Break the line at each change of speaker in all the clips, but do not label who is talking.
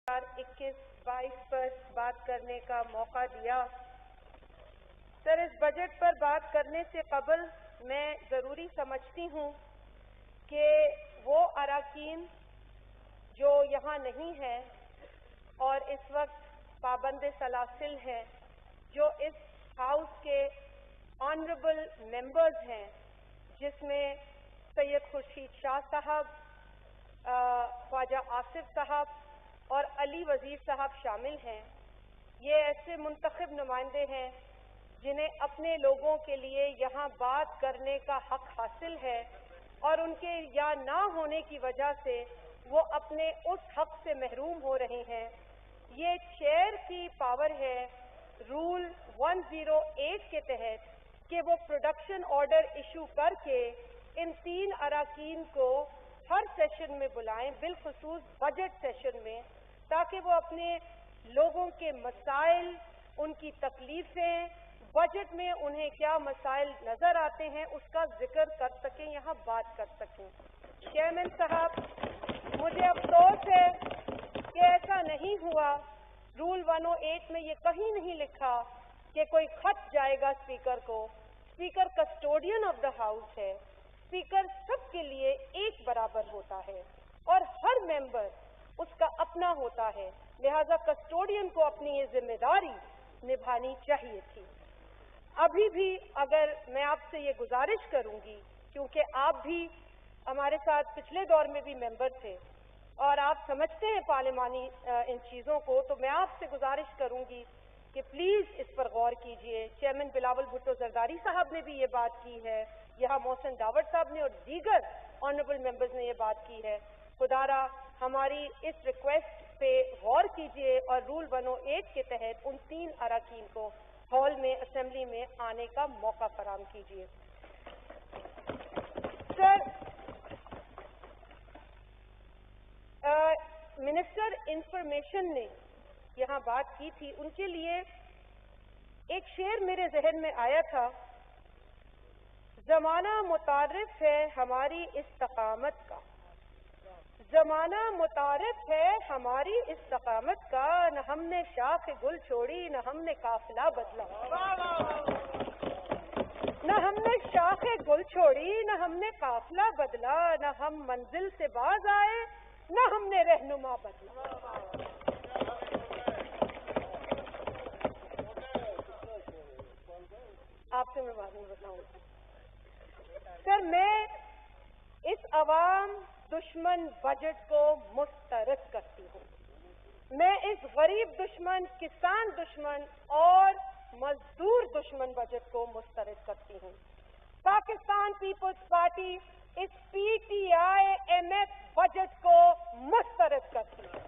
21-22 पर बात करने का मौका दिया। सर, इस बजट पर बात करने से कबल मैं ज़रूरी समझती हूँ कि वो अरकान जो यहाँ नहीं है और इस वक्त पाबंद सलासिल हैं, जो इस हाउस के ऑनरेबल मेंबर्स हैं, जिसमें सैयद खुर्शीद शाह साहब, ख्वाजा आसिफ साहब और अली वज़ीर साहब शामिल हैं। ये ऐसे मुंतखब नुमाइंदे हैं जिन्हें अपने लोगों के लिए यहाँ बात करने का हक हासिल है और उनके या ना होने की वजह से वो अपने उस हक से महरूम हो रहे हैं। ये चेयर की पावर है रूल 108 के तहत कि वो प्रोडक्शन ऑर्डर इशू करके इन 3 अरकान को हर सेशन में बुलाएं, बिलखुसूस बजट सेशन में, ताकि वो अपने लोगों के मसाइल, उनकी तकलीफें, बजट में उन्हें क्या मसाइल नजर आते हैं उसका जिक्र कर सकें, यहाँ बात कर सकें। चेयरमैन साहब, मुझे अफसोस है कि ऐसा नहीं हुआ। रूल 108 में ये कहीं नहीं लिखा कि कोई खत जाएगा स्पीकर को। Speaker custodian of the house है। स्पीकर सबके लिए एक बराबर होता है और हर मेंबर उसका अपना होता है, लिहाजा कस्टोडियन को अपनी ये जिम्मेदारी निभानी चाहिए थी। अभी भी अगर मैं आपसे ये गुजारिश करूंगी, क्योंकि आप भी हमारे साथ पिछले दौर में भी मेंबर थे और आप समझते हैं पार्लिमानी इन चीज़ों को, तो मैं आपसे गुजारिश करूंगी कि प्लीज़ इस पर गौर कीजिए। चेयरमैन बिलावल भुट्टो जरदारी साहब ने भी ये बात की है, यहाँ मोहसिन दावड़ साहब ने और दीगर ऑनरेबल मेंबर्स ने ये बात की है। खुदारा हमारी इस रिक्वेस्ट पे गौर कीजिए और रूल 108 के तहत उन 3 अरकान को हॉल में, असेंबली में आने का मौका फराहम कीजिए। सर, मिनिस्टर इंफॉर्मेशन ने यहाँ बात की थी, उनके लिए एक शेर मेरे जहन में आया था। जमाना मुतारिफ है हमारी इस्तकामत का, जमाना मुतारिफ है हमारी इस्तकामत का, न हमने शाख गुल छोड़ी न हमने काफिला बदला, न हमने शाख गुल छोड़ी न हमने काफिला बदला, न हम मंजिल से बाज आए न हमने रहनुमा बदला। आपसे मैं बाद में बताऊंगा। सर, मैं इस अवाम दुश्मन बजट को मुस्तरद करती हूँ। मैं इस गरीब दुश्मन, किसान दुश्मन और मजदूर दुश्मन बजट को मुस्तरद करती हूँ। पाकिस्तान पीपल्स पार्टी इस PTI-MF बजट को मुस्तरद करती है।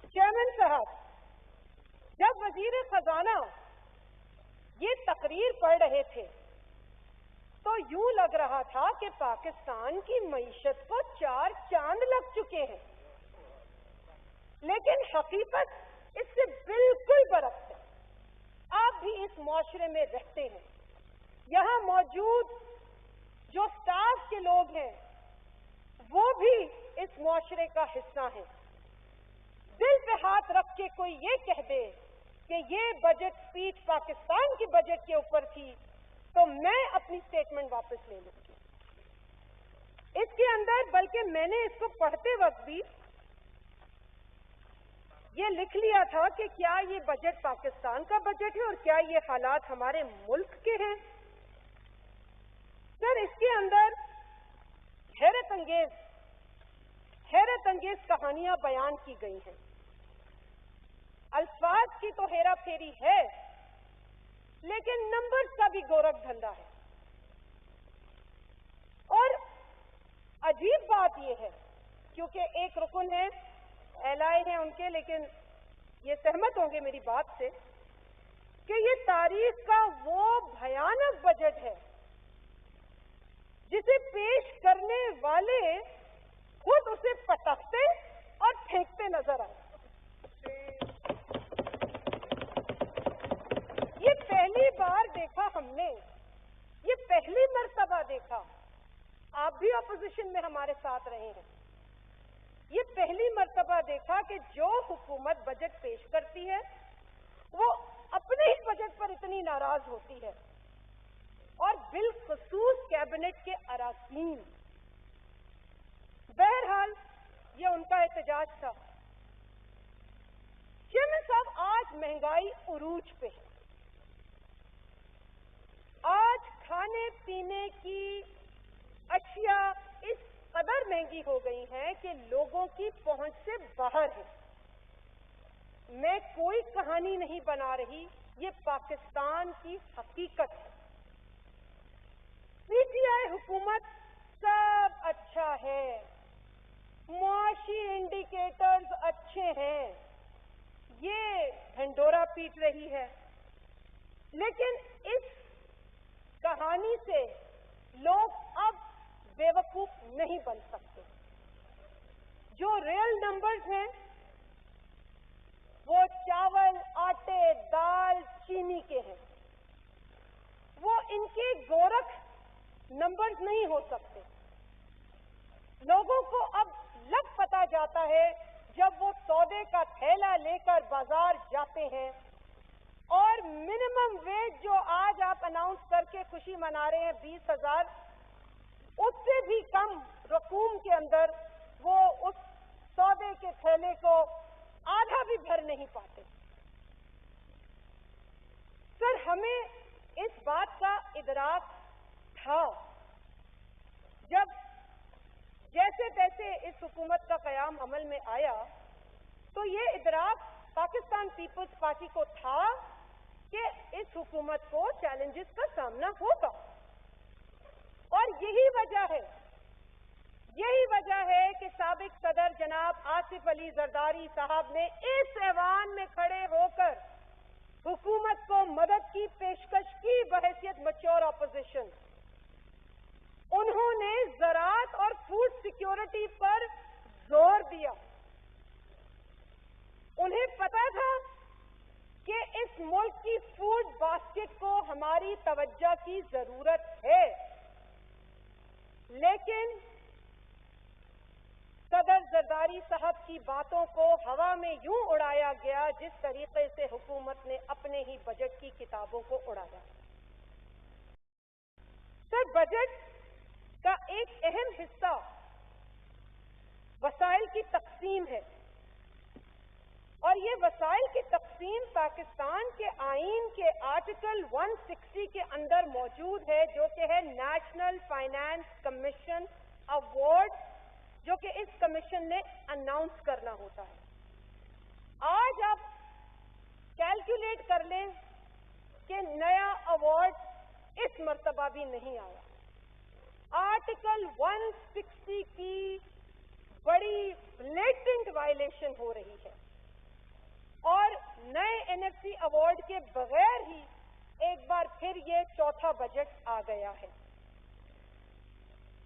चेयरमैन साहब, जब वजीर खजाना ये तकरीर पढ़ रहे थे तो यूं लग रहा था कि पाकिस्तान की मईशत को 4 चांद लग चुके हैं, लेकिन हकीकत इससे बिल्कुल बरक्स है। आप भी इस मुआशरे में रहते हैं, यहाँ मौजूद जो स्टाफ के लोग हैं वो भी इस मुआशरे का हिस्सा हैं। दिल पे हाथ रख के कोई ये कह दे कि ये बजट स्पीच पाकिस्तान की बजट के ऊपर थी, तो मैं अपनी स्टेटमेंट वापस ले लूंगी। इसके अंदर, बल्कि मैंने इसको पढ़ते वक्त भी ये लिख लिया था कि क्या ये बजट पाकिस्तान का बजट है और क्या ये हालात हमारे मुल्क के हैं। सर, इसके अंदर हैरत अंगेज कहानियां बयान की गई हैं। अल्फाज की तो हेरा फेरी है, लेकिन नंबर्स का भी गोरख धंधा है। और अजीब बात यह है, क्योंकि एक रुकन है, एलआई हैं उनके, लेकिन ये सहमत होंगे मेरी बात से कि ये तारीख का वो भयानक बजट है जिसे पेश करने वाले खुद उसे पटकते और फेंकते नजर आए। ये पहली बार देखा हमने, ये पहली मर्तबा देखा, आप भी अपोजिशन में हमारे साथ रहे हैं, کہ جو حکومت بجٹ پیش کرتی ہے وہ اپنے ہی بجٹ پر اتنی ناراض ہوتی ہے اور بالخصوص کیبنٹ کے اراکین. بہرحال یہ ان کا احتجاج تھا. چیئرمین صاحب، آج مہنگائی عروج پہ ہے. آج کھانے پینے کی اشیاء اس قدر مہنگی ہو گئی ہیں کہ لوگوں کی پہنچ سے باہر ہے. میں کوئی کہانی نہیں بنا رہی، یہ پاکستان کی حقیقت ہے. پی ٹی آئی حکومت سب اچھا ہے، معاشی انڈیکیٹرز اچھے ہیں، یہ ڈھنڈورا پیٹ رہی ہے. لیکن اس کہانی سے لوگ اب بیوقوف نہیں بن سکتے. جو ریئل نمبرز ہیں وہ چاول، آٹے، دال، چینی کے ہیں. وہ ان کے گورکھ نمبرز نہیں ہو سکتے. لوگوں کو اب لگ پتا جاتا ہے جب وہ سودے کا تھیلا لے کر بازار جاتے ہیں اور منیمم ویج جو آج آپ اناؤنس کر کے خوشی منا رہے ہیں 20,000، اس سے بھی کم رقوم کے اندر وہ اس سودے کے تھیلے کو آدھا بھی بھر نہیں پاتے. سر، ہمیں اس بات کا ادراک تھا جب جیسے تیسے اس حکومت کا قیام عمل میں آیا، تو یہ ادراک پاکستان پیپلز پارٹی کو تھا کہ اس حکومت کو چیلنجز کا سامنا ہوگا. اور یہی وجہ ہے کہ سابق صدر جناب آصف علی زرداری صاحب نے اس ایوان میں کھڑے ہو کر حکومت کو مدد کی پیشکش کی بحیثیت میچور اپوزیشن. انہوں نے زراعت اور فوڈ سیکیورٹی پر زور دیا. انہیں پتا تھا کہ اس ملک کی فوڈ باسکٹ کو ہماری توجہ کی ضرورت ہے، لیکن صدر زرداری صاحب کی باتوں کو ہوا میں یوں اڑایا گیا جس طریقے سے حکومت نے اپنے ہی بجٹ کی کتابوں کو اڑایا. سر، بجٹ کا ایک اہم حصہ وسائل کی تقسیم ہے، اور یہ وسائل کی تقسیم پاکستان کے آئین کے آرٹیکل 160 کے اندر موجود ہے، جو کہ ہے نیشنل فائنانس کمیشن ایوارڈ، جو کہ اس کمیشن نے اناؤنس کرنا ہوتا ہے. آج آپ کیلکولیٹ کر لیں کہ نیا ایوارڈ اس مرتبہ بھی نہیں آیا. آرٹیکل 160 کی بڑی بلیٹنٹ وائلیشن ہو رہی ہے، اور نئے این ایف سی ایوارڈ کے بغیر ہی ایک بار پھر یہ چوتھا بجٹ آ گیا ہے.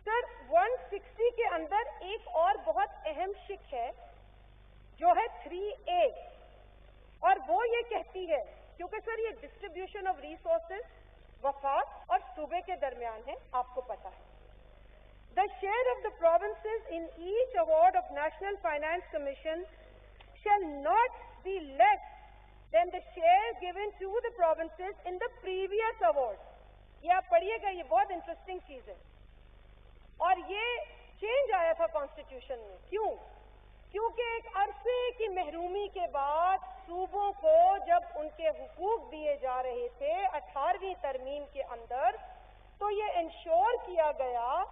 سر، 160 کے اندر ایک اور بہت اہم شق ہے جو ہے 3A، اور وہ یہ کہتی ہے، کیونکہ سر یہ ڈسٹریبیوشن آف ریسورسز وفاق اور صوبے کے درمیان ہے، آپ کو پتا ہے. The share of the provinces in each award of National Finance Commission shall not be less than the share given to the provinces in the previous award. یہ آپ پڑھیے گا، یہ بہت انٹرسٹنگ چیز ہے. اور یہ چینج آیا تھا کانسٹیٹیوشن میں. کیونکہ ایک عرصے کی محرومی کے بعد صوبوں کو جب ان کے حقوق دیے جا رہے تھے 18ویں ترمیم کے اندر، تو یہ انشور کیا گیا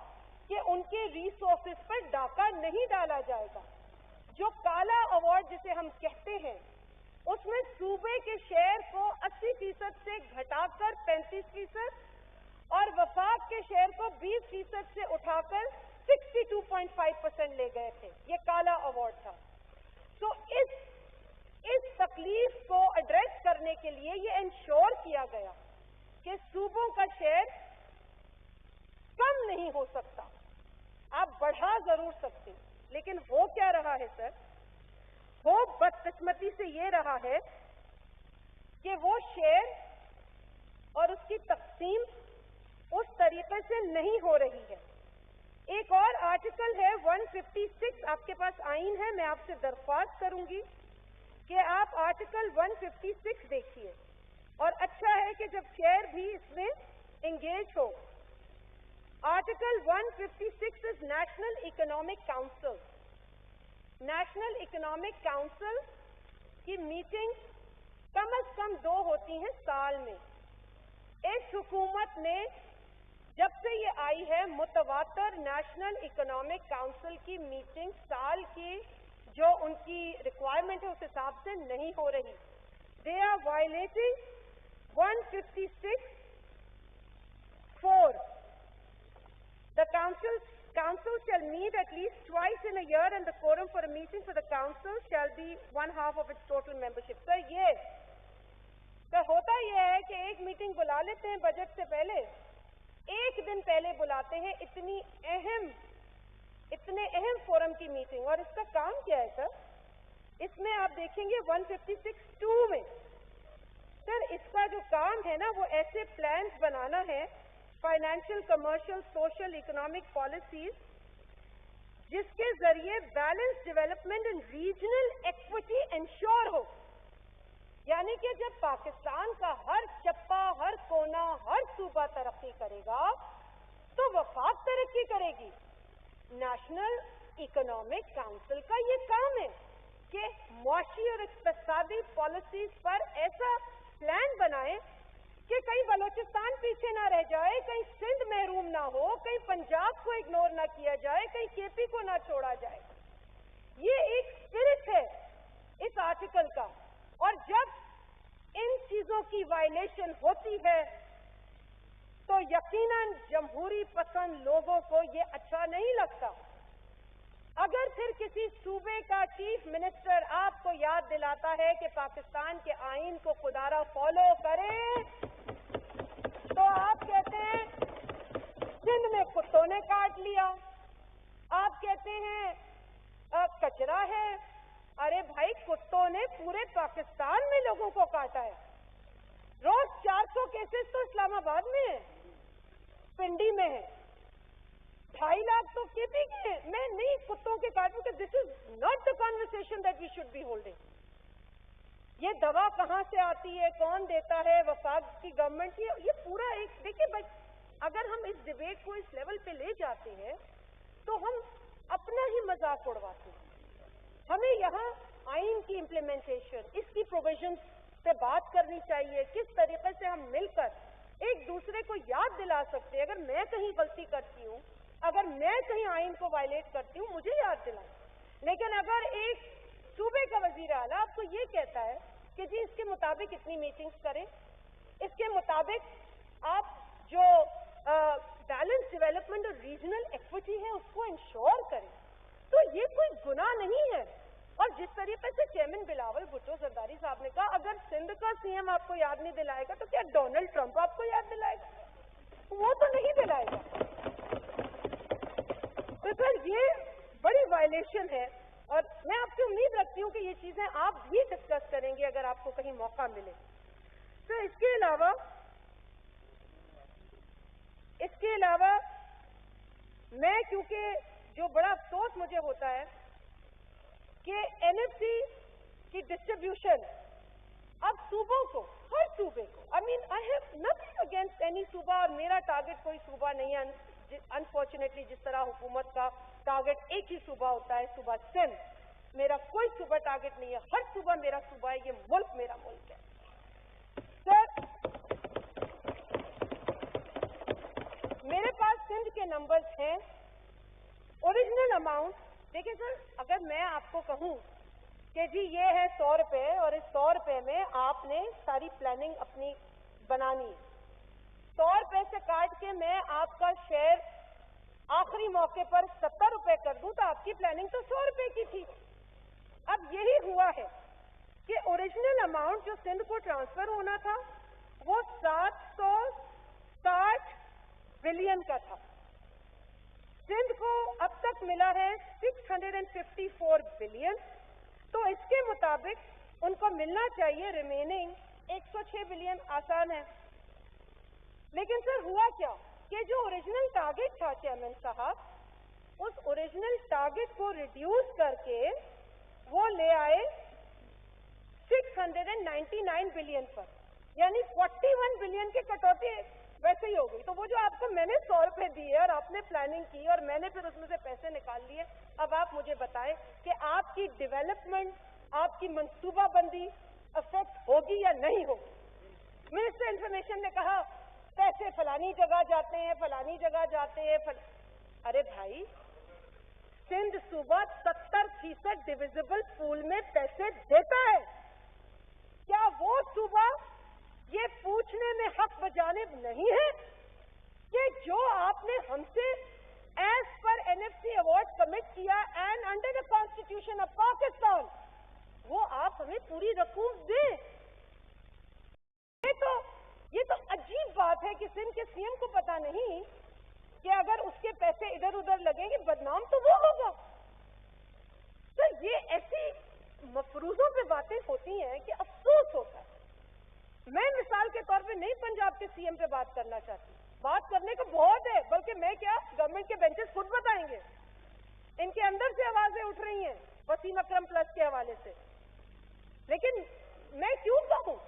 کہ ان کے ریسورسز پر ڈاکہ نہیں ڈالا جائے گا. جو کالا ایوارڈ جسے ہم کہتے ہیں، اس میں صوبے کے شیئر کو 80% سے گھٹا کر 35% اور وفاق کے شیئر کو 20% سے اٹھا کر 62.5% لے گئے تھے. یہ کالا ایوارڈ تھا. تو اس تکلیف کو ایڈریس کرنے کے لیے یہ انشور کیا گیا کہ صوبوں کا شیئر کم نہیں ہو سکتا، آپ بڑھا ضرور سکتے. لیکن ہو کیا رہا ہے سر؟ وہ بدقسمتی سے یہ رہا ہے کہ وہ شیئر اور اس کی تقسیم اس طریقے سے نہیں ہو رہی ہے. ایک اور آرٹیکل ہے 156 آپ کے پاس آئین ہے. میں آپ سے درخواست کروں گی کہ آپ آرٹیکل 156 دیکھیے اور اچھا ہے کہ جب چیئر بھی اس میں انگیج ہو. Article 156 is National Economic Council. National Economic Council کی میٹنگ کم از کم 2 ہوتی ہیں سال میں. اس حکومت نے جب سے یہ آئی ہے متواتر نیشنل اکنامک کاؤنسل کی میٹنگ سال کی جو ان کی ریکوائرمنٹ ہے اس حساب سے نہیں ہو رہی. They are violating 156(4). The council shall meet at least twice in a year and the quorum for a meeting for the council shall be 1/2 of its total membership. سر ہوتا یہ ہے کہ ایک میٹنگ بلا لیتے ہیں بجٹ سے پہلے, ایک دن پہلے بلاتے ہیں اتنے اہم فورم کی میٹنگ. اور اس کا کام کیا ہے سر؟ اس میں آپ دیکھیں گے 156(2) میں سر اس کا جو کام ہے نا وہ ایسے پلانز بنانا ہے, financial, commercial, social, economic policies جس کے ذریعے balance development and regional equity ensure ہو. یعنی کہ جب پاکستان کا ہر چپا, ہر کونا, ہر صوبہ ترقی کرے گا تو وفاق ترقی کرے گی. نیشنل اکنامک کاؤنسل کا یہ کام ہے کہ معاشی اور اقتصادی پالیسیز پر ایسا پلان بنائے کہ کہیں بلوچستان پیچھے نہ رہ جائے, کہیں سندھ محروم نہ ہو, کہیں پنجاب کو اگنور نہ کیا جائے, کہیں کے پی کو نہ چھوڑا جائے. یہ ایک اسپرٹ ہے اس آرٹیکل کا. اور جب ان چیزوں کی وائلیشن ہوتی ہے تو یقیناً جمہوری پسند لوگوں کو یہ اچھا نہیں لگتا. اگر پھر کسی صوبے کا چیف منسٹر آپ کو یاد دلاتا ہے کہ پاکستان کے آئین کو خدارا فالو کرے تو آپ کہتے ہیں سندھ میں کتوں نے کاٹ لیا, آپ کہتے ہیں کچرا ہے. ارے بھائی کتوں نے پورے پاکستان میں لوگوں کو کاٹا ہے. روز 400 کیسز تو اسلام آباد میں ہیں, پنڈی میں ہے, 2.5 لاکھ تو کے پی کے ہیں. میں نہیں کتوں کے کاٹوں کہ this is not the conversation that we should be holding. یہ دوا کہاں سے آتی ہے, کون دیتا ہے, وفاق کی گورنمنٹ کی, یہ پورا ایک دیکھیں بھائی اگر ہم اس ڈیبیٹ کو اس لیول پہ لے جاتے ہیں تو ہم اپنا ہی مذاق اڑواتے ہیں. ہمیں یہاں آئین کی امپلیمنٹیشن, اس کی پروویژنز پہ بات کرنی چاہیے, کس طریقے سے ہم مل کر ایک دوسرے کو یاد دلا سکتے ہیں. اگر میں کہیں غلطی کرتی ہوں, اگر میں کہیں آئین کو وائلیٹ کرتی ہوں, مجھے یاد دلائیں. لیکن اگر ایک صوبے کا وزیر اعلیٰ آپ کو یہ کہتا ہے کہ جی اس کے مطابق اتنی میٹنگز کریں, اس کے مطابق آپ جو بیلنس ڈیولپمنٹ اور ریجنل ایکوٹی ہے اس کو انشور کریں, تو یہ کوئی گناہ نہیں ہے. اور جس طریقے سے چیئرمین بلاول بھٹو زرداری صاحب نے کہا اگر سندھ کا سی ایم آپ کو یاد نہیں دلائے گا تو کیا ڈونلڈ ٹرمپ آپ کو یاد دلائے گا؟ وہ تو نہیں دلائے گا. تو سر یہ بڑی وائلیشن ہے اور میں آپ سے امید رکھتی ہوں کہ یہ چیزیں آپ بھی ڈسکس کریں گے اگر آپ کو کہیں موقع ملے. تو اس کے علاوہ میں کیونکہ جو بڑا افسوس مجھے ہوتا ہے کہ این ایف سی کی ڈسٹریبیوشن اب صوبوں کو, ہر صوبے کو, I have nothing against any صوبہ, اور میرا ٹارگٹ کوئی صوبہ نہیں ہے. انفارچونیٹلی جس طرح حکومت کا ٹارگٹ ایک ہی صوبہ ہوتا ہے, صوبہ سندھ, میرا کوئی صوبہ ٹارگٹ نہیں ہے. ہر صوبہ میرا صوبہ ہے, یہ ملک میرا ملک ہے. سر میرے پاس سندھ کے نمبرز ہیں. اوریجنل اماؤنٹ دیکھیں سر, اگر میں آپ کو کہوں کہ جی یہ ہے 100 روپے اور اس 100 روپے میں آپ نے ساری پلاننگ اپنی بنانی ہے, 100 روپے سے کاٹ کے میں آپ کا شیئر آخری موقع پر 70 روپے کر دوں تو آپ کی پلاننگ تو 100 روپے کی تھی. اب یہی ہوا ہے کہ اوریجنل اماؤنٹ جو سندھ کو ٹرانسفر ہونا تھا وہ 760 بلین کا تھا. سندھ کو اب تک ملا ہے 654 بلین. تو اس کے مطابق ان کو ملنا چاہیے ریمیننگ 106 بلین. آسان ہے. لیکن سر ہوا کیا کہ جو اوریجنل ٹارگٹ تھا چیئرمین صاحب उस ओरिजिनल टारगेट को रिड्यूस करके वो ले आए 699 बिलियन पर, यानी 41 बिलियन की कटौती वैसे ही हो गई। तो वो जो आपको मैंने 100 रुपए दिए और आपने प्लानिंग की और मैंने फिर उसमें से पैसे निकाल लिए, अब आप मुझे बताएं कि आपकी डेवलपमेंट, आपकी मंसूबाबंदी अफेक्ट होगी या नहीं होगी। मिनिस्टर इंफॉर्मेशन ने कहा पैसे फलानी जगह जाते हैं, फलानी जगह जाते हैं। अरे भाई, सिंध सूबा 70% डिविजिबल पूल में पैसे देता है। क्या वो सूबा ये पूछने में हक बजानिब नहीं है कि जो आपने हमसे एज पर एनएफसी अवार्ड कमिट किया and under the constitution of Pakistan, वो आप हमें पूरी रकूम दें। ये तो अजीब बात है कि सिंध के सीएम को पता नहीं कि अगर उसके पैसे इधर उधर लगेंगे बदनाम तो वो होगा। तो ये ऐसी मफरूजों पे बातें होती हैं कि अफसोस होता है। मैं मिसाल के तौर पे नहीं पंजाब के सीएम पे बात करना चाहती, बात करने को बहुत है, बल्कि मैं क्या, गवर्नमेंट के बेंचेस खुद बताएंगे। इनके अंदर से आवाजें उठ रही हैं वसीम अकरम प्लस के हवाले से, लेकिन मैं क्यों कहूं?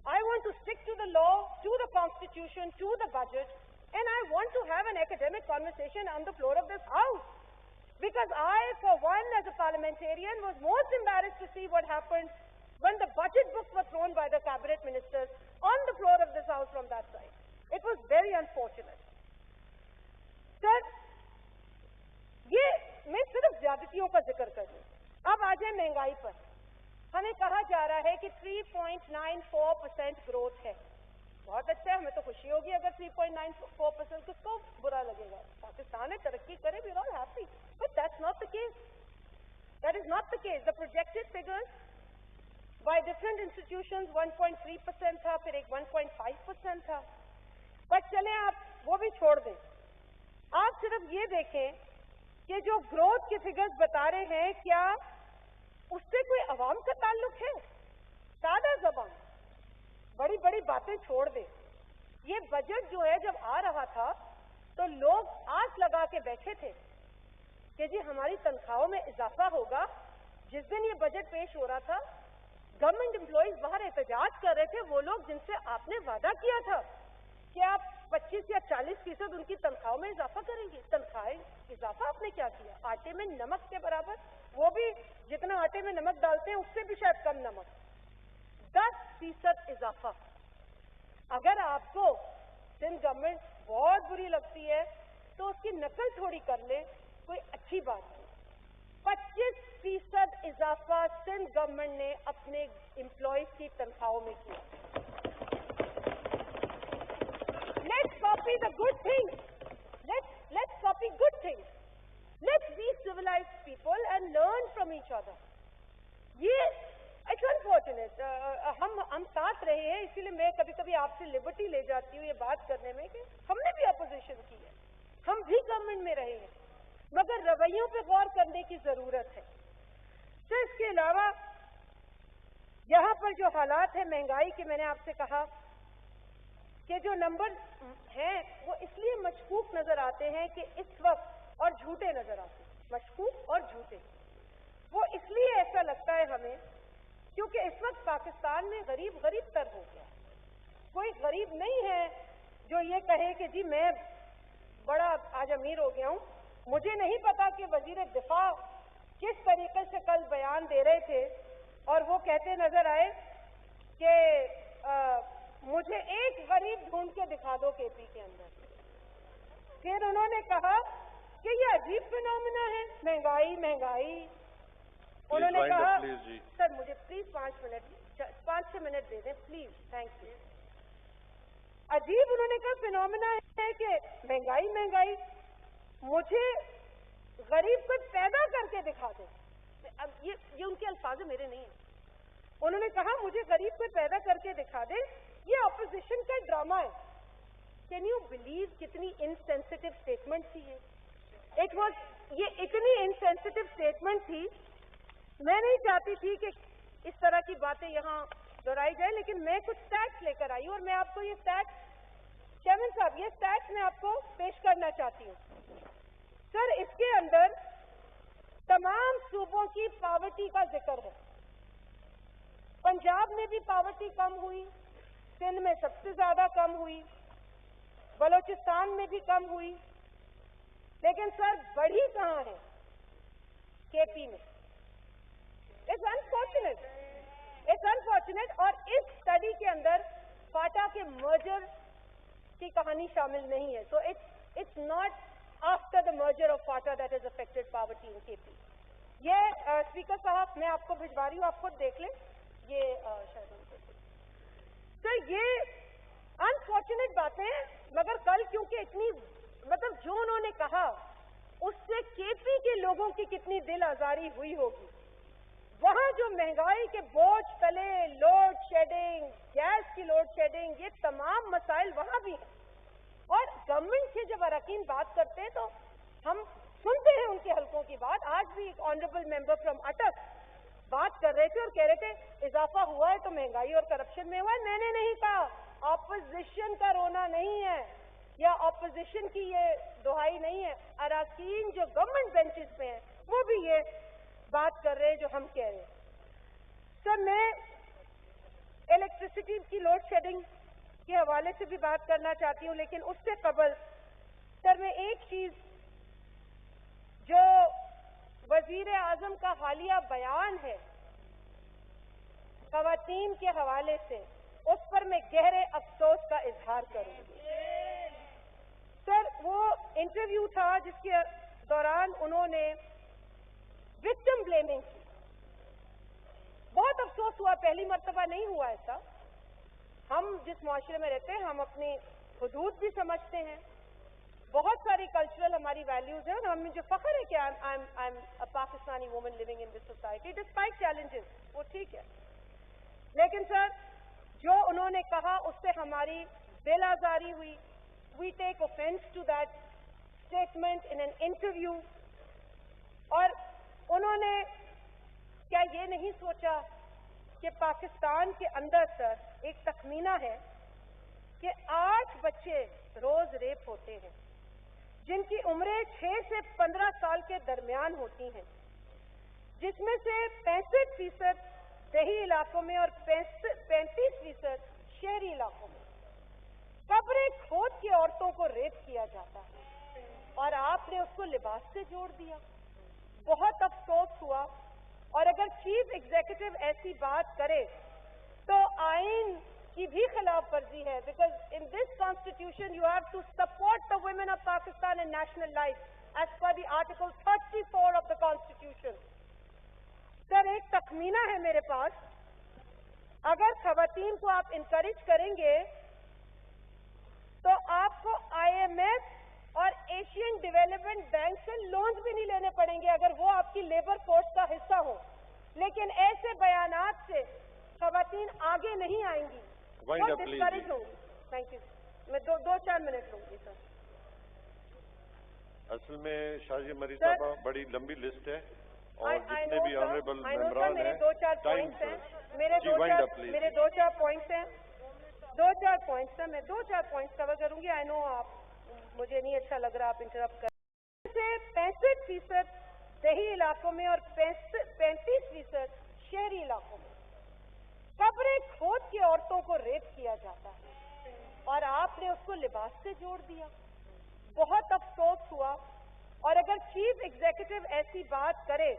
I want to stick to the law, to the constitution, to the budget, and I want to have an academic conversation on the floor of this house. Because I, for one, as a parliamentarian, was most embarrassed to see what happened when the budget books were thrown by the cabinet ministers on the floor of this house from that side. It was very unfortunate. Sir, ये मैं सिर्फ ज्यादतियों का जिक्र कर रही हूं। अब आ जाए महंगाई पर। हमें कहा जा रहा है कि 3.94% ग्रोथ है। बहुत अच्छा है, हमें तो खुशी होगी अगर 3.94%, किसको बुरा लगेगा? पाकिस्तान है, तरक्की करे, we are all happy, but that's not the case. That is not the case. The projected figures by different institutions 1.3% था, फिर एक 1.5% था। बट चले आप वो भी छोड़ दें, आप सिर्फ ये देखें कि जो ग्रोथ के फिगर्स बता रहे हैं, क्या उससे कोई अवाम का ताल्लुक है? सादा जबान, बड़ी बड़ी बातें छोड़ दे। ये बजट जो है जब आ रहा था तो लोग आस लगा के बैठे थे कि जी हमारी तनख्वाहों में इजाफा होगा। जिस दिन ये बजट पेश हो रहा था, गवर्नमेंट एम्प्लॉइज बाहर एहतजाज कर रहे थे, वो लोग जिनसे आपने वादा किया था कि आप 25 या 40% उनकी तनख्वाहों में इजाफा करेंगे। तनख्वाहें इजाफा आपने क्या किया? आटे में नमक के बराबर, वो भी जितना आटे में नमक डालते हैं उससे भी शायद कम नमक। 10% इजाफा। अगर आपको सिंध गवर्नमेंट बहुत बुरी लगती है तो उसकी नकल थोड़ी कर ले, कोई अच्छी बात नहीं। 25% इजाफा सिंध गवर्नमेंट ने अपने एम्प्लॉइज की तनख्वाहों में किया। Let's copy the good things. Let's copy good things. Let's be civilized people and learn from each other. ये it's unfortunate. हम साथ रहे हैं, इसीलिए मैं कभी कभी आपसे लिबर्टी ले जाती हूँ ये बात करने में कि हमने भी अपोजिशन की है, हम भी गवर्नमेंट में रहे हैं, मगर रवैयों पे गौर करने की जरूरत है। तो इसके अलावा यहाँ पर जो हालात है महंगाई के, मैंने आपसे कहा कि जो नंबर हैं वो इसलिए मशकूक नजर आते हैं कि इस वक्त, और झूठे नजर आते हैं, मशकूक और झूठे। वो इसलिए ऐसा लगता है हमें क्योंकि इस वक्त पाकिस्तान में गरीब गरीब तर हो गया। कोई गरीब नहीं है जो ये कहे कि जी मैं बड़ा आज अमीर हो गया हूं। मुझे नहीं पता कि वजीर दिफा किस तरीके से कल बयान दे रहे थे और वो कहते नजर आए कि मुझे एक गरीब ढूंढ के दिखा दो केपी के अंदर। फिर उन्होंने कहा कि ये अजीब फिनोमिना है, महंगाई महंगाई। उन्होंने कहा सर मुझे प्लीज 5-6 मिनट दे दें प्लीज, थैंक यू। अजीब उन्होंने कहा फिनोमिना है कि महंगाई महंगाई, मुझे गरीब को पैदा करके दिखा दे। अब ये उनके अल्फाज मेरे नहीं है। उन्होंने कहा मुझे गरीब को पैदा करके दिखा दे। ये ऑपोजिशन का ड्रामा है। कैन यू बिलीव कितनी इनसेंसिटिव स्टेटमेंट थी ये इतनी इनसेंसिटिव स्टेटमेंट थी। मैं नहीं चाहती थी कि इस तरह की बातें यहाँ दोहराई जाए, लेकिन मैं कुछ स्टैट्स लेकर आई और मैं आपको ये स्टैट्स चेयरमैन साहब, ये स्टैट्स मैं आपको पेश करना चाहती हूँ। सर, इसके अंदर तमाम सूबों की पावर्टी का जिक्र है। पंजाब में भी पावर्टी कम हुई, सिंध में सबसे ज्यादा कम हुई, बलूचिस्तान में भी कम हुई, लेकिन सर बढ़ी कहाँ है? केपी में। It's unfortunate. और इस स्टडी के अंदर फाटा के मर्जर की कहानी शामिल नहीं है। So it's not after the merger of Phata that is affected poverty in KP. ये स्पीकर साहब मैं आपको भिजवा रही हूँ, आप खुद देख लें। ये सर ये अनफॉर्चुनेट बातें हैं, मगर कल क्योंकि इतनी मतलब जो उन्होंने कहा उससे केपी के लोगों की कितनी दिल आजारी हुई होगी। वहां जो महंगाई के बोझ तले लोड शेडिंग, गैस की लोड शेडिंग, ये तमाम मसाइल वहां भी हैं। और गवर्नमेंट से जब अरकान बात करते हैं तो हम सुनते हैं उनके हलकों की बात। आज भी एक ऑनरेबल मेंबर फ्रॉम अटक बात कर रहे थे और कह रहे थे इजाफा हुआ है तो महंगाई और करप्शन में हुआ है। मैंने नहीं कहा, ऑपोजिशन का रोना नहीं है या ऑपोजिशन की ये दुहाई नहीं है। अरकान जो गवर्नमेंट बेंचेस पे हैं वो भी ये बात कर रहे हैं जो हम कह रहे हैं। सर, मैं इलेक्ट्रिसिटी की लोड शेडिंग के हवाले से भी बात करना चाहती हूँ, लेकिन उससे कबल सर मैं एक चीज जो वजीर आजम का हालिया बयान है खवातीन के हवाले से, उस पर मैं गहरे अफसोस का इजहार करूंगी। सर, वो इंटरव्यू था जिसके दौरान उन्होंने विक्टिम ब्लेमिंग की। बहुत अफसोस हुआ, पहली मर्तबा नहीं हुआ ऐसा। हम जिस मुआशरे में रहते हैं हम अपनी हुदूद भी समझते हैं, बहुत सारी कल्चरल हमारी वैल्यूज हैं और हमें जो फख्र है कि I am a Pakistani woman living in this society despite challenges, वो ठीक है। लेकिन सर जो उन्होंने कहा उससे हमारी दिल आजारी हुई। We take offence to that statement in an interview. और उन्होंने क्या ये नहीं सोचा कि पाकिस्तान के अंदर सर एक तखमीना है कि 8 बच्चे रोज रेप होते हैं जिनकी उम्रें 6 से 15 साल के दरमियान होती हैं, जिसमें से 65% देही इलाकों में और 35% शहरी इलाकों में कब्रें खोद के औरतों को रेप किया जाता है और आपने उसको लिबास से जोड़ दिया। बहुत अफसोस हुआ। और अगर चीफ एग्जीक्यूटिव ऐसी बात करे तो आइन की भी खिलाफ वर्जी है, because in this constitution you have to support the women of Pakistan in national life as per the article 34 of the constitution. Sir, एक तखमीना है मेरे पास, अगर खवातीन को आप इनकरेज करेंगे तो आपको IMF और एशियन डेवलपमेंट बैंक से लोन्स भी नहीं लेने पड़ेंगे अगर वो आपकी लेबर फोर्स का हिस्सा हो। लेकिन ऐसे बयानात से खवातीन आगे नहीं आएंगी, वो डिस्करेज होंगी। Thank you. मैं 2-4 मिनट लूंगी सर।
असल में शाजी मरी साहबा बड़ी लंबी लिस्ट है और जितने भी ऑनरेबल मेंबरान हैं,
2-4 पॉइंट्स हैं, मेरे 2-4 पॉइंट्स हैं, 2-4 पॉइंट्स हैं, मैं 2-4 पॉइंट्स कवर करूंगी। आई नो आप, मुझे नहीं अच्छा लग रहा आप इंटरप्ट कर। 65% देही इलाकों में और 35% शहरी इलाकों में कब्रें खोद के औरतों को रेप किया जाता है और आपने उसको लिबास से जोड़ दिया। बहुत अफसोस हुआ। और अगर चीफ एग्जीक्यूटिव ऐसी बात करे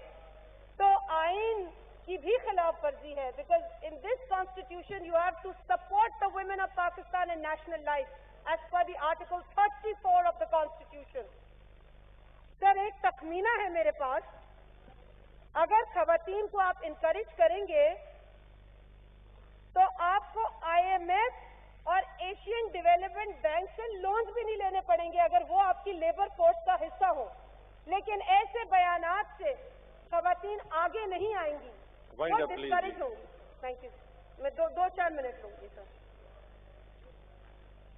तो आइन की भी खिलाफ वर्जी है, because in this constitution you have to support the women of Pakistan in national life as per the article 34 of the constitution. Sir, एक तखमीना है मेरे पास, अगर खवातीन को आप इनकरेज करेंगे तो आपको IMF और एशियन डेवलपमेंट बैंक से लोन्स भी नहीं लेने पड़ेंगे अगर वो आपकी लेबर फोर्स का हिस्सा हो। लेकिन ऐसे बयानात से खवातीन आगे नहीं आएंगी, वो डिस्करेज होंगी। Thank you. मैं 2-4 मिनट लूंगी सर।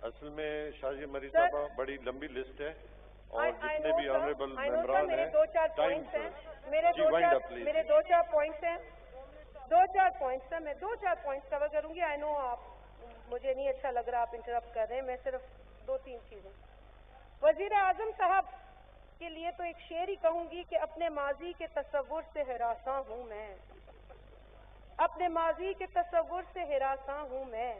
असल में शाजी मरी साहबा बड़ी लंबी लिस्ट है और जितने भी ऑनरेबल मेंबरान हैं,
2-4 पॉइंट्स हैं, मेरे 2-4 पॉइंट्स हैं, 2-4 पॉइंट्स हैं, मैं 2-4 पॉइंट्स कवर करूंगी। आई नो आप, मुझे नहीं अच्छा लग रहा आप इंटरप्ट कर रहे हैं, मैं सिर्फ दो तीन चीजें। वजीर आजम साहब के लिए तो एक शेर ही कहूंगी कि अपने माजी के तस्वुर से हिरासा हूं मैं, अपने माजी के तस्वुर से हिरासा हूं मैं,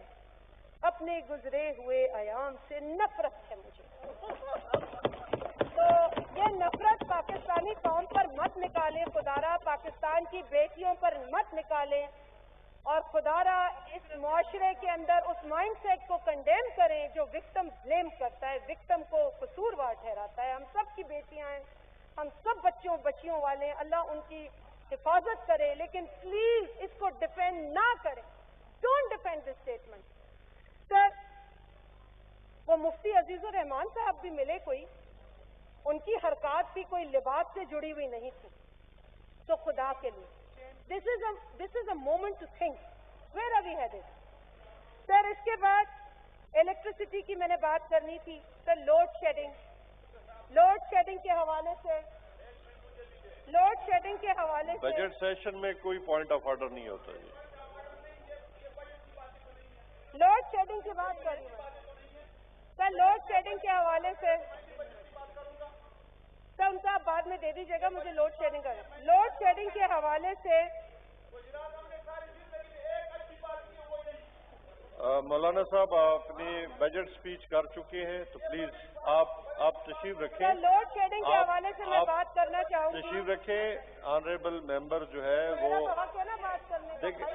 अपने गुजरे हुए अयाम से नफरत है मुझे। तो ये नफरत पाकिस्तानी कौम पर मत निकालें खुदारा, पाकिस्तान की बेटियों पर मत निकालें, और खुदारा इस मुआशरे के अंदर उस माइंड सेट को कंडेम करें जो विक्टिम ब्लेम करता है, विक्टिम को कसूरवार ठहराता है। हम सब की बेटियां हैं, हम सब बच्चियों वाले हैं, अल्लाह उनकी हिफाजत करे, लेकिन प्लीज इसको डिफेंड ना करें। Don't defend this statement. Sir, वो मुफ्ती अजीजुर रहमान साहब भी मिले, कोई उनकी हरकत भी कोई लिबास से जुड़ी हुई नहीं थी। तो खुदा के लिए this is a moment to think, where are we headed. Sir, इसके बाद इलेक्ट्रिसिटी की मैंने बात करनी थी। सर, लोड शेडिंग के हवाले से
बजट सेशन में कोई पॉइंट ऑफ ऑर्डर नहीं होता जी।
लोड शेडिंग की बात कर रही हूँ सर। लोड शेडिंग के हवाले से सर, उनका आप बाद में दे दीजिएगा मुझे। लोड शेडिंग के हवाले से
मौलाना साहब अपनी बजट स्पीच कर चुके हैं, तो प्लीज आप तशरीफ रखें।
सर, लोड शेडिंग के हवाले से मैं बात करना चाहूँगी।
तशरीफ रखें। ऑनरेबल मेंबर जो है वो देखिए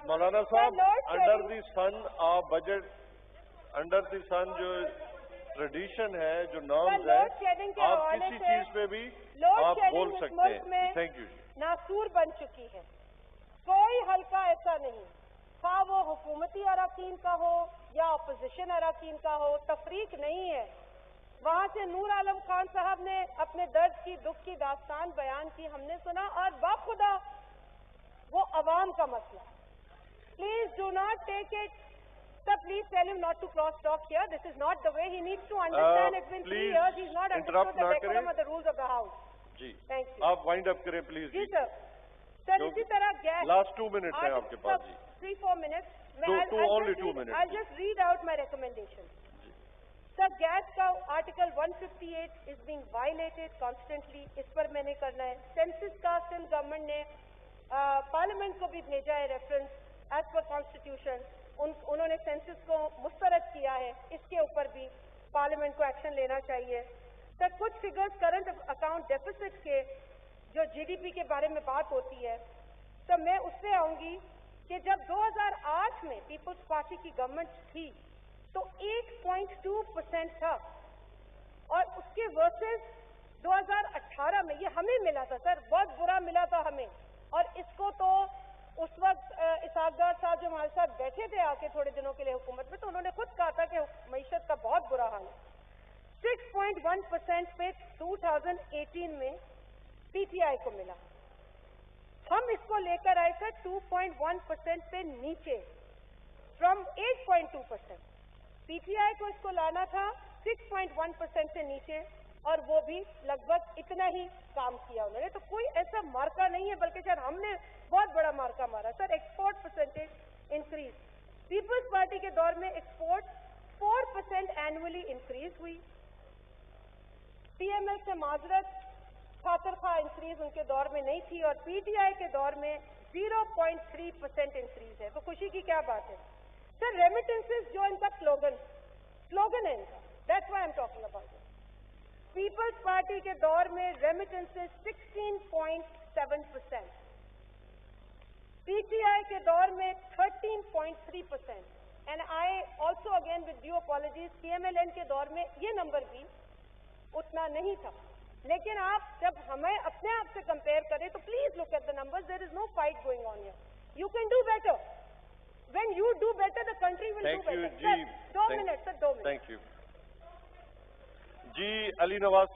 मौलाना साहब, under the sun of budget, under the sun जो ट्रेडिशन है, जो नॉर्म्स है, आप किसी चीज पे भी आप बोल सकते हैं। Thank you.
नासूर बन चुकी है, कोई हल्का ऐसा नहीं, खा वो हुकूमती अराकीन का हो या अपोजिशन अराकीन का हो, तफरीक नहीं है। वहां से नूर आलम खान साहब ने अपने दर्द की, दुख की दास्तान बयान की, हमने सुना, और बाखुदा वो अवाम का मसला। Please do not take it. Sir, please tell him not to cross talk here. This is not the way. He needs to understand. It's been 3 years. He's not understood the decorum of the rules of the house.
जी,
thank you.
आप wind up करें please.
जी sir. Sir, इसी तरह gas,
last 2 minutes हैं आपके पास जी।
3-4 minutes.
only 2 minutes.
I'll just read out my recommendation. Sir, gas का article 158 is being violated constantly. इस पर मैंने करना है। सेंसस का सिंध गवर्नमेंट ने पार्लियामेंट को भी भेजा है रेफरेंस एज पर कॉन्स्टिट्यूशन। उन्होंने सेंसस को मुस्तरद किया है, इसके ऊपर भी पार्लियामेंट को एक्शन लेना चाहिए। सर, कुछ फिगर्स करंट अकाउंट डेफिसिट के, जो जीडीपी के बारे में बात होती है, तो मैं उससे आऊंगी कि जब 2008 में पीपल्स पार्टी की गवर्नमेंट थी तो 8.2% था, और उसके वर्सेस 2018 में ये हमें मिला था सर, बहुत बुरा मिला था हमें। और इसको तो उस वक्त इसाकदार साहब जो हमारे साथ बैठे थे आके थोड़े दिनों के लिए हुकूमत में, तो उन्होंने खुद कहा था कि मईशत का बहुत बुरा हाल है। 6.1% पे 2018 में पीटीआई को मिला। हम इसको लेकर आए थे 2.1% पे नीचे, फ्रॉम 8.2%। पीटीआई को इसको लाना था 6.1% से नीचे, और वो भी लगभग इतना ही काम किया उन्होंने। तो कोई ऐसा मार्का नहीं है, बल्कि शायद हमने बहुत बड़ा मार्का मारा। Sir, export percentage increase, Peoples Party के दौर में एक्सपोर्ट 4% एनुअली इंक्रीज हुई। पीएमएल से माजरत, खातर खा इंक्रीज उनके दौर में नहीं थी, और पीटीआई के दौर में 0.3% इंक्रीज है। तो खुशी की क्या बात है। सर, रेमिटेंसेस जो इनका स्लोगन है इनका, that's why I am talking about it. Peoples Party के दौर में रेमिटेंसेस 16.7%, पीटीआई के दौर में 13.3%, and I also again with due apologies, PMLN के दौर में ये नंबर भी उतना नहीं था। लेकिन आप जब हमें अपने आप से कंपेयर करें तो please look at the numbers, there is no fight going on here. You can do better. When you do better the country will do better. 2 minute sir, 2 minute.
Thank you जी। अली नवाज।